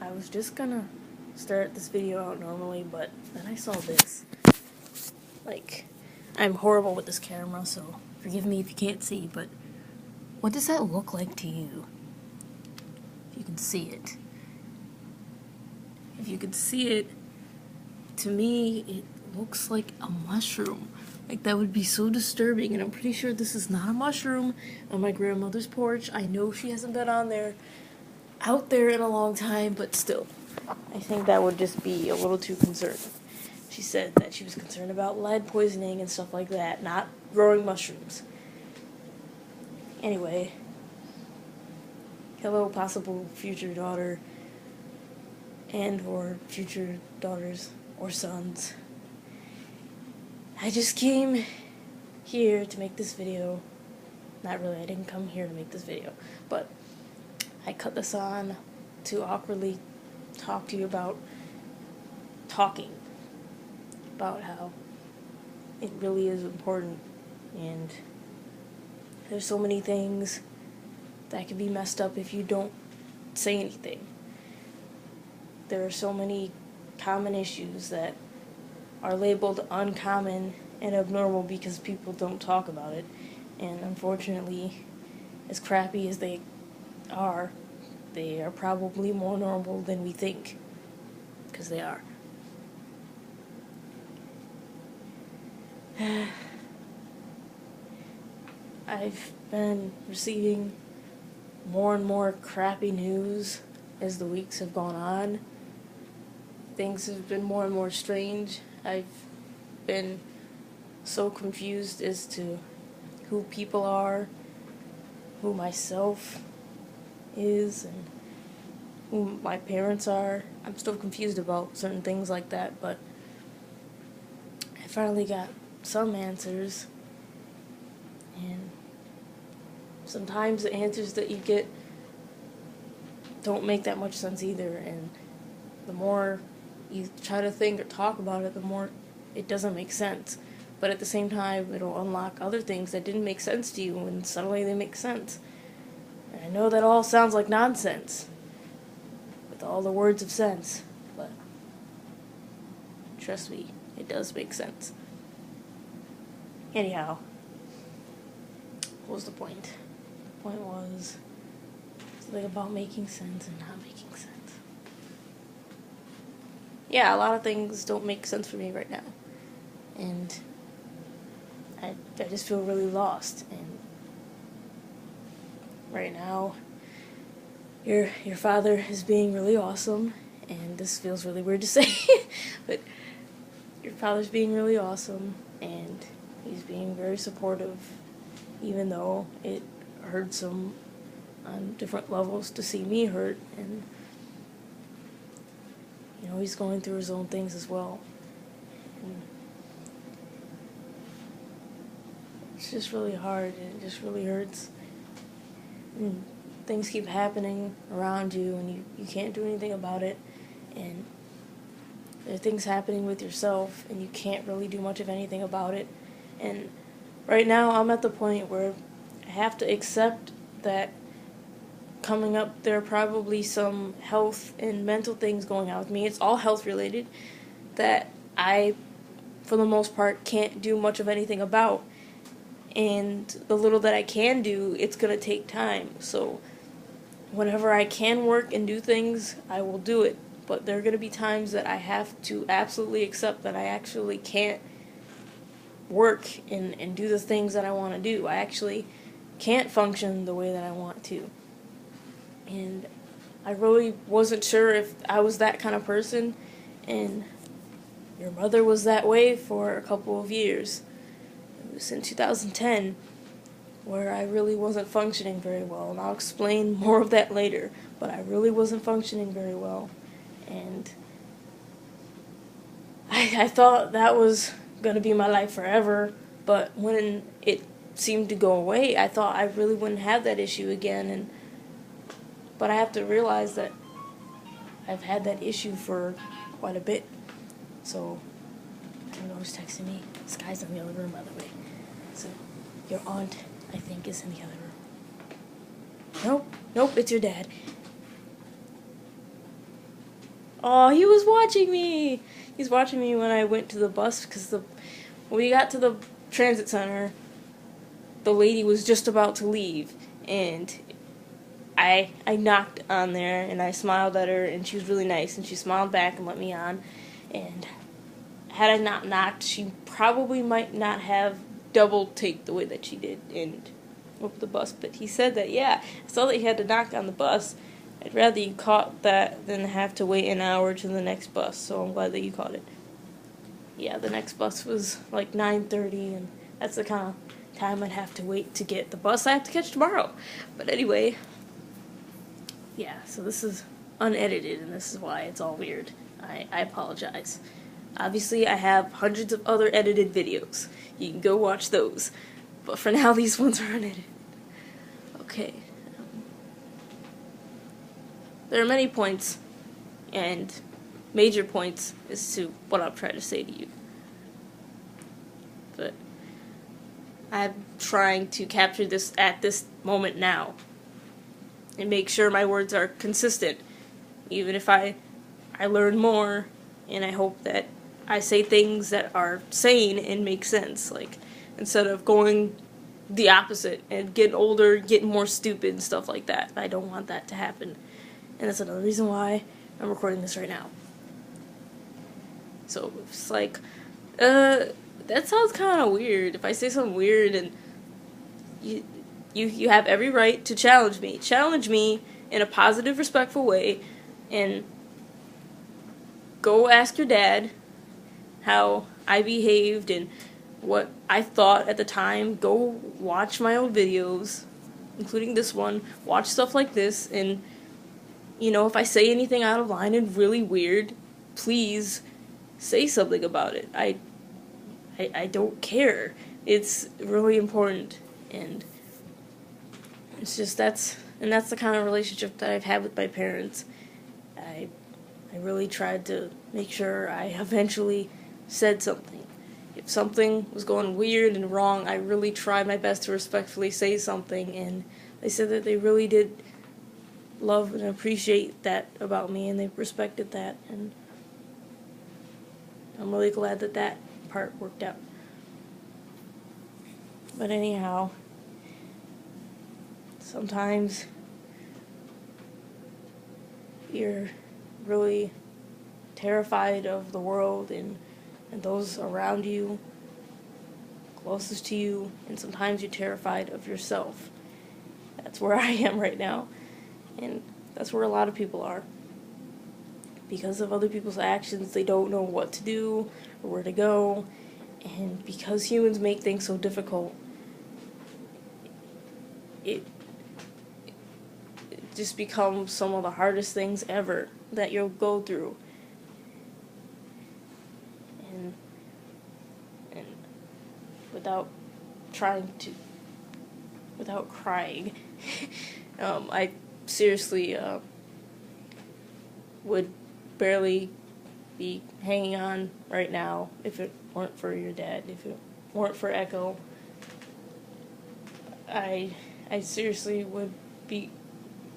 I was just gonna start this video out normally, but then I saw this. Like, I'm horrible with this camera, so forgive me if you can't see, but what does that look like to you? If you can see it. If you can see it, to me, it looks like a mushroom. Like, that would be so disturbing, and I'm pretty sure this is not a mushroom on my grandmother's porch. I know she hasn't been out there in a long time, but still, I think that would just be a little too concerning. She said that she was concerned about lead poisoning and stuff like that, not growing mushrooms. Anyway, hello, possible future daughter and or future daughters or sons. I just came here to make this video. Not really, I didn't come here to make this video, but I cut this on to awkwardly talk to you about talking, about how it really is important, and there's so many things that can be messed up if you don't say anything. There are so many common issues that are labeled uncommon and abnormal because people don't talk about it, and unfortunately, as crappy as they are probably more normal than we think, because they are. I've been receiving more and more crappy news as the weeks have gone on. Things have been more and more strange. I've been so confused as to who people are, who myself is, and who my parents are. I'm still confused about certain things like that, but I finally got some answers, and sometimes the answers that you get don't make that much sense either, and the more you try to think or talk about it, the more it doesn't make sense. But at the same time, it'll unlock other things that didn't make sense to you, and suddenly they make sense. And I know that all sounds like nonsense, with all the words of sense, but trust me, it does make sense. Anyhow, what was the point? The point was something about making sense and not making sense. Yeah, a lot of things don't make sense for me right now, and I just feel really lost. And right now, your father is being really awesome, and this feels really weird to say, but your father's being really awesome, and he's being very supportive, even though it hurts him on different levels to see me hurt, and you know, he's going through his own things as well. And it's just really hard, and it just really hurts. And things keep happening around you, and you can't do anything about it. And there are things happening with yourself, and you can't really do much of anything about it. And right now, I'm at the point where I have to accept that coming up, there are probably some health and mental things going on with me. It's all health related that I, for the most part, can't do much of anything about. And the little that I can do, it's going to take time. So whenever I can work and do things, I will do it. But there are going to be times that I have to absolutely accept that I actually can't work and do the things that I want to do. I actually can't function the way that I want to. And I really wasn't sure if I was that kind of person, and your mother was that way for a couple of years. It was in 2010 where I really wasn't functioning very well, and I'll explain more of that later, but I really wasn't functioning very well, and I thought that was going to be my life forever, but when it seemed to go away, I thought I really wouldn't have that issue again, but I have to realize that I've had that issue for quite a bit. So, I don't know who's texting me. This guy's in the other room, by the way. So, your aunt, I think, is in the other room. Nope, it's your dad. Oh, he was watching me. He's watching me when I went to the bus because when we got to the transit center, the lady was just about to leave, and I knocked on there and I smiled at her, and she was really nice, and she smiled back and let me on. And had I not knocked, she probably might not have double take the way that she did and opened the bus. But he said that, yeah, I saw that he had to knock on the bus. I'd rather you caught that than have to wait an hour to the next bus, so I'm glad that you caught it. Yeah, the next bus was like 9:30, and that's the kind of time I'd have to wait to get the bus I have to catch tomorrow. But anyway, yeah, so this is unedited, and this is why it's all weird. I apologize. Obviously, I have hundreds of other edited videos. You can go watch those. But for now, these ones are unedited. Okay. There are many points, and major points as to what I'm trying to say to you. But I'm trying to capture this at this moment now and make sure my words are consistent, even if I learn more, and I hope that I say things that are sane and make sense, like, instead of going the opposite and getting older, getting more stupid and stuff like that. I don't want that to happen, and that's another reason why I'm recording this right now. So it's like, that sounds kind of weird. If I say something weird, and you have every right to challenge me in a positive, respectful way, and go ask your dad how I behaved and what I thought at the time. Go watch my old videos, including this one. Watch stuff like this, and, you know, if I say anything out of line and really weird, please say something about it. I don't care. It's really important, and it's just that's the kind of relationship that I've had with my parents. I really tried to make sure I eventually said something. If something was going weird and wrong, I really tried my best to respectfully say something, and they said that they really did love and appreciate that about me, and they respected that, and I'm really glad that that part worked out. But anyhow, sometimes you're really terrified of the world and those around you, closest to you, and sometimes you're terrified of yourself. That's where I am right now, and that's where a lot of people are. Because of other people's actions, they don't know what to do or where to go, and because humans make things so difficult, it just becomes some of the hardest things ever that you'll go through. And without crying, I seriously would barely be hanging on right now if it weren't for your dad, if it weren't for Echo. I seriously would be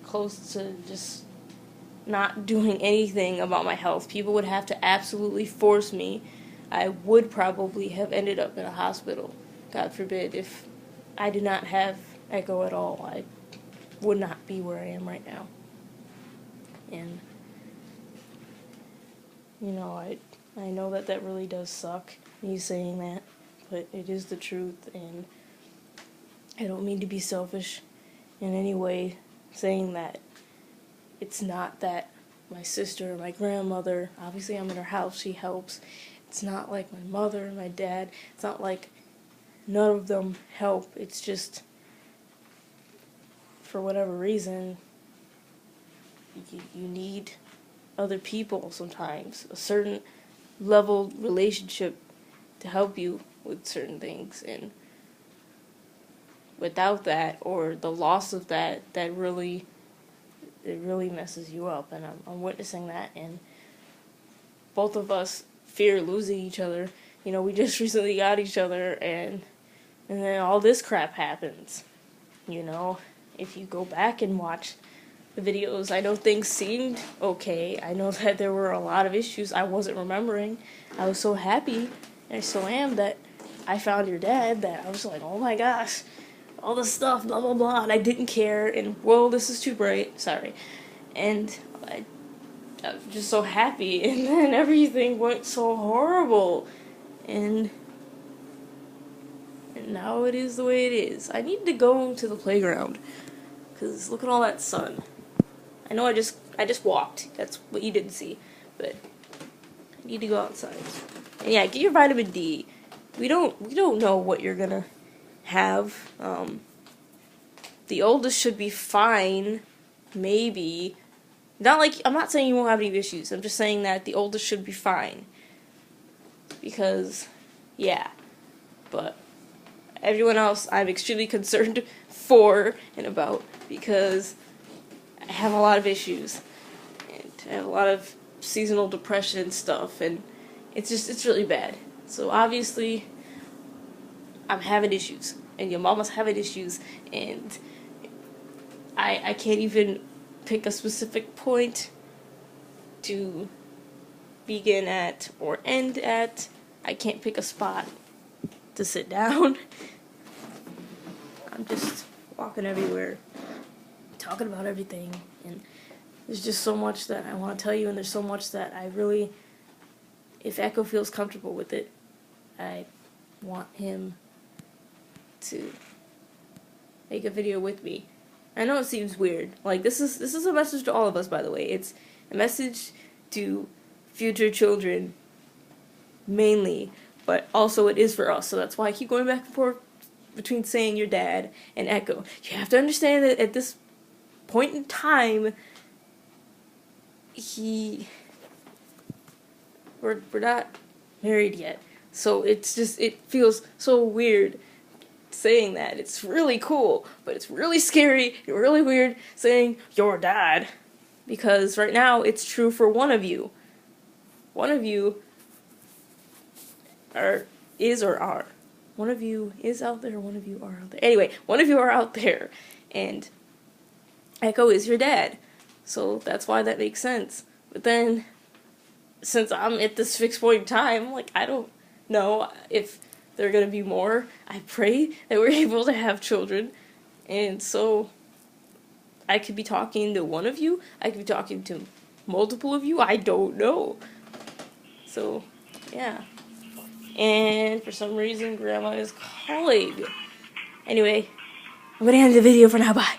close to just not doing anything about my health. People would have to absolutely force me. I would probably have ended up in a hospital, God forbid, if I did not have Echo at all. I would not be where I am right now. And, you know, I know that that really does suck, me saying that, but it is the truth, and I don't mean to be selfish in any way saying that. It's not that my sister or my grandmother, obviously I'm in her house, she helps. It's not like my mother and my dad. It's not like none of them help. It's just, for whatever reason, you need other people sometimes, a certain level relationship to help you with certain things, and without that, or the loss of that, it really messes you up, and I'm witnessing that, and both of us fear losing each other. You know, we just recently got each other, and then all this crap happens. You know, if you go back and watch the videos. I know things seemed okay. I know that there were a lot of issues I wasn't remembering. I was so happy, and I still am, that I found your dad, that I was like, oh my gosh, all this stuff, blah blah blah, and I didn't care, and whoa, this is too bright, sorry. And I was just so happy, and then everything went so horrible, and now it is the way it is. I need to go to the playground, because look at all that sun. I know I just walked, that's what you didn't see, but I need to go outside. And yeah, get your vitamin D. We don't know what you're gonna have. The oldest should be fine, maybe. Not like, I'm not saying you won't have any issues. I'm just saying that the oldest should be fine. Because, yeah. But everyone else I'm extremely concerned for and about, because I have a lot of issues. And I have a lot of seasonal depression and stuff, and it's really bad. So obviously I'm having issues, and your mama's having issues, and I can't even pick a specific point to begin at or end at. I can't pick a spot to sit down. I'm just walking everywhere, talking about everything, and there's just so much that I want to tell you, and there's so much that I really, if Echo feels comfortable with it, I want him to make a video with me. I know it seems weird. Like, this is a message to all of us, by the way. It's a message to future children mainly, but also it is for us. So that's why I keep going back and forth between saying your dad and Echo. You have to understand that at this point in time, we're not married yet. So it's just, it feels so weird saying that. It's really cool, but it's really scary and really weird saying your dad, because right now it's true for one of you. One of you is out there, one of you are out there. Anyway, one of you are out there, and Echo is your dad. So that's why that makes sense. But then, since I'm at this fixed point in time, like, I don't know if there are going to be more. I pray that we're able to have children. And so, I could be talking to one of you. I could be talking to multiple of you. I don't know. So, yeah. And for some reason, Grandma is calling. Anyway, I'm going to end the video for now. Bye.